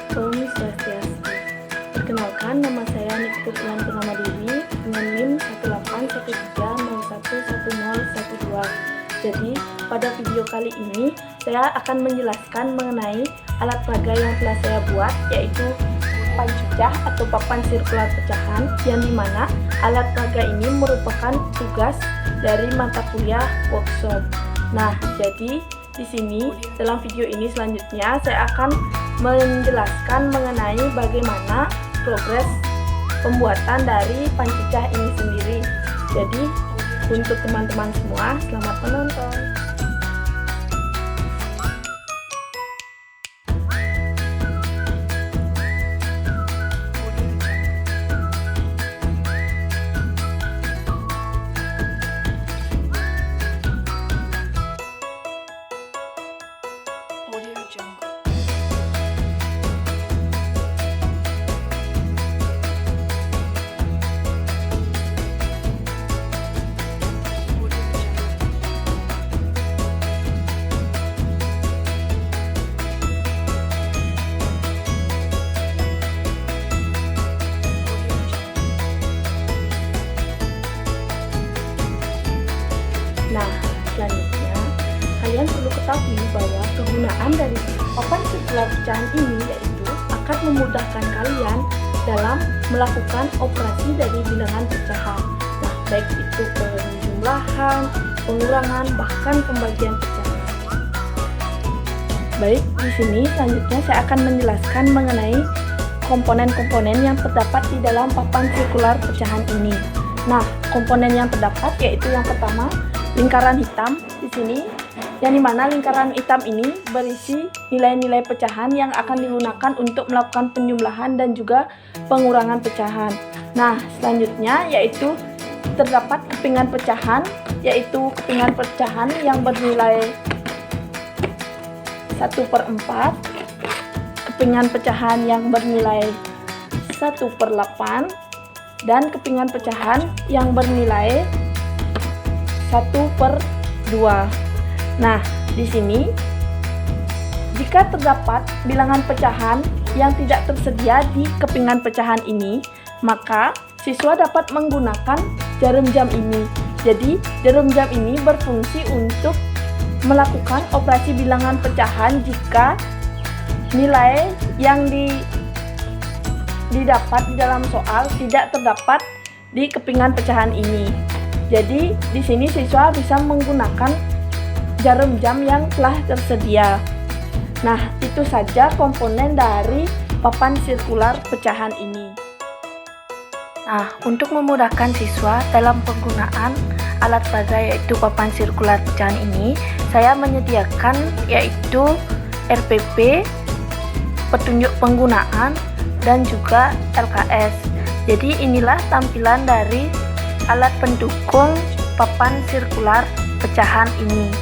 Om Swastiastu. Perkenalkan, nama saya Nikita Ilan Purnamadiri dengan NIM 18130111012. Jadi, pada video kali ini saya akan menjelaskan mengenai alat peraga yang telah saya buat, yaitu papan pecah atau papan sirkular pecahan, yang dimana alat peraga ini merupakan tugas dari mata kuliah workshop. Nah, jadi di sini dalam video ini selanjutnya saya akan menjelaskan mengenai bagaimana progres pembuatan dari pancicah ini sendiri. Jadi untuk teman-teman semua, selamat menonton. Nah, selanjutnya kalian perlu ketahui bahwa kegunaan dari papan sirkular pecahan ini yaitu akan memudahkan kalian dalam melakukan operasi dari bilangan pecahan. Nah, baik itu penjumlahan, pengurangan, bahkan pembagian pecahan. Baik, di sini selanjutnya saya akan menjelaskan mengenai komponen-komponen yang terdapat di dalam papan sirkular pecahan ini. Nah, komponen yang terdapat yaitu yang pertama, lingkaran hitam di sini, yang dimana lingkaran hitam ini berisi nilai-nilai pecahan yang akan digunakan untuk melakukan penjumlahan dan juga pengurangan pecahan. Nah, selanjutnya yaitu terdapat kepingan pecahan, yaitu kepingan pecahan yang bernilai 1/4, kepingan pecahan yang bernilai 1/8, dan kepingan pecahan yang bernilai 1/2. Nah, di sini jika terdapat bilangan pecahan yang tidak tersedia di kepingan pecahan ini, maka siswa dapat menggunakan jarum jam ini. Jadi, jarum jam ini berfungsi untuk melakukan operasi bilangan pecahan jika nilai yang didapat di dalam soal tidak terdapat di kepingan pecahan ini. Jadi di sini siswa bisa menggunakan jarum jam yang telah tersedia. Nah, itu saja komponen dari papan sirkular pecahan ini. Nah, untuk memudahkan siswa dalam penggunaan alat peraga yaitu papan sirkular pecahan ini, saya menyediakan yaitu RPP, petunjuk penggunaan, dan juga LKS. Jadi inilah tampilan dari alat pendukung papan sirkular pecahan ini.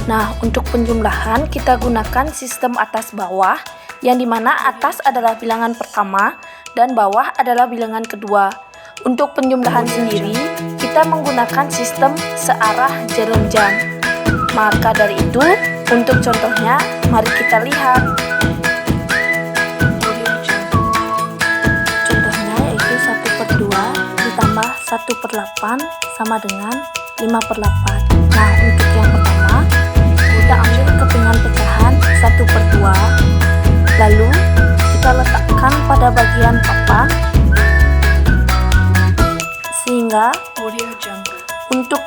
Nah, untuk penjumlahan kita gunakan sistem atas bawah, yang dimana atas adalah bilangan pertama dan bawah adalah bilangan kedua. Untuk penjumlahan sendiri, kita menggunakan sistem searah jarum jam. Maka dari itu, untuk contohnya, mari kita lihat. Contohnya yaitu 1/2 ditambah 1/8 sama dengan 5/8. Nah, untuk yang pertama, kita ambil kepingan pecahan 1/2, lalu kita letakkan pada bagian papan, sehingga untuk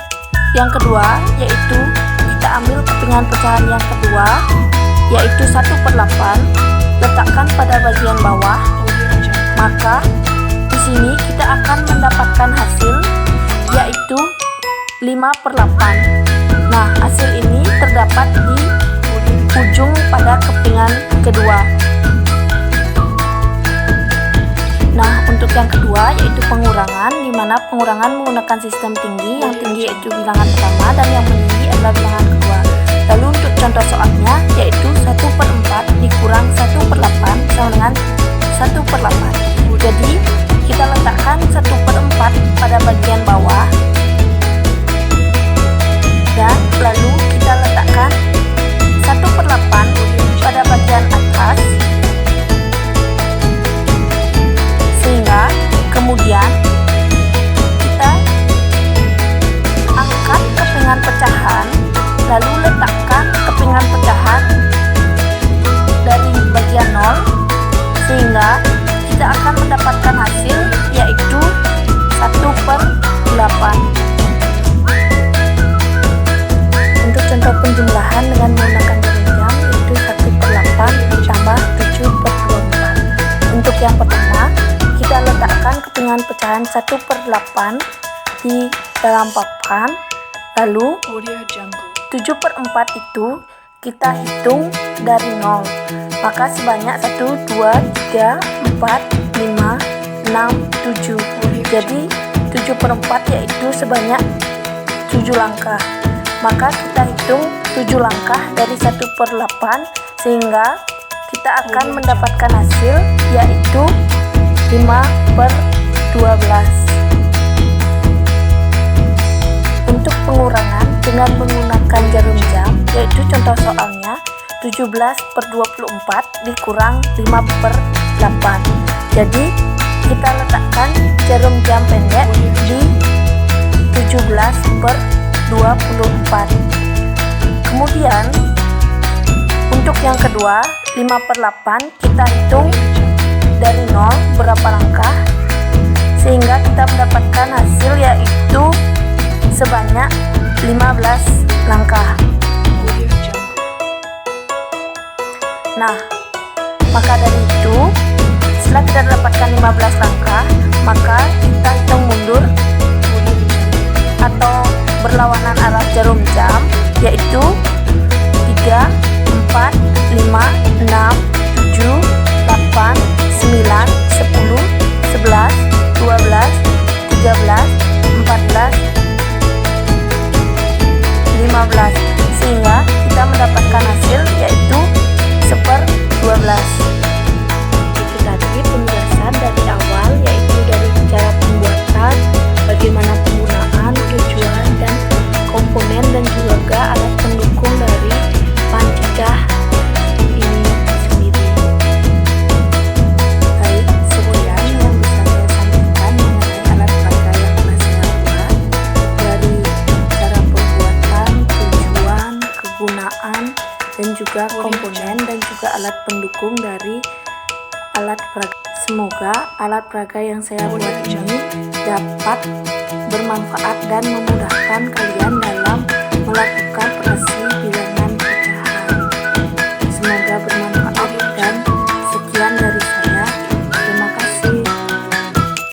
yang kedua yaitu kita ambil kepingan pecahan yang kedua yaitu 1/8, letakkan pada bagian bawah, maka di sini kita akan mendapatkan hasil yaitu 5/8. Nah, hasil ini terdapat di ujung pada kepingan kedua. Nah, untuk yang kedua yaitu pengurangan, di mana pengurangan menggunakan sistem tinggi, yang tinggi yaitu bilangan pertama dan yang meninggi adalah bilangan kedua. Lalu untuk contoh soalnya yaitu 1/4 dikurang 1/8 sama dengan 1/8. Jadi kita letakkan 1/4 pada bagian bawah dan lalu kita letakkan 1/8 pada bagian atas, sehingga kemudian kita angkat kepingan pecahan, lalu letakkan kepingan pecahan dari bagian 0, sehingga kita akan mendapatkan hasil yaitu 1/8. Untuk contoh penjumlahan dengan menggunakan jarum jam yaitu 1/8 ditambah 7/24. Untuk yang pertama, kita letakkan kepingan pecahan 1/8 di dalam papan, lalu 7/4 itu kita hitung dari 0. Maka sebanyak 1, 2, 3, 4, 5, 6, 7. Jadi 7/4 yaitu sebanyak 7 langkah. Maka kita hitung 7 langkah dari 1/8, sehingga kita akan mendapatkan hasil yaitu 5/12. Untuk pengurangan dengan menggunakan jarum jam yaitu contoh soalnya 17/24 dikurang 5/8. Jadi kita letakkan jarum jam pendek di 17/24. Kemudian untuk yang kedua 5/8 kita hitung dari 0 berapa langkah, sehingga kita mendapatkan hasil yaitu sebanyak 15 langkah. Nah, maka dari itu setelah kita dapatkan 15 langkah, maka kita hitung mundur atau berlawanan arah jarum jam yaitu 3, 4, 5, 6, 7, 8, 9, 10, 11, 12, 13, 14, 15, sehingga kita mendapatkan hasil yaitu 1/12. Itu tadi penjelasan dari awal, yaitu dari cara pembuatan, bagaimana penggunaan, tujuan, dan komponen, dan juga alat pendukung dari pancicah ini sendiri. Baik, sekian yang bisa saya sampaikan mengenai alat peraga yang telah saya buat, dari cara pembuatan, tujuan, kegunaan, dan juga komponen dan juga alat pendukung dari alat peraga. Semoga alat peraga yang saya buat ini dapat bermanfaat dan memudahkan kalian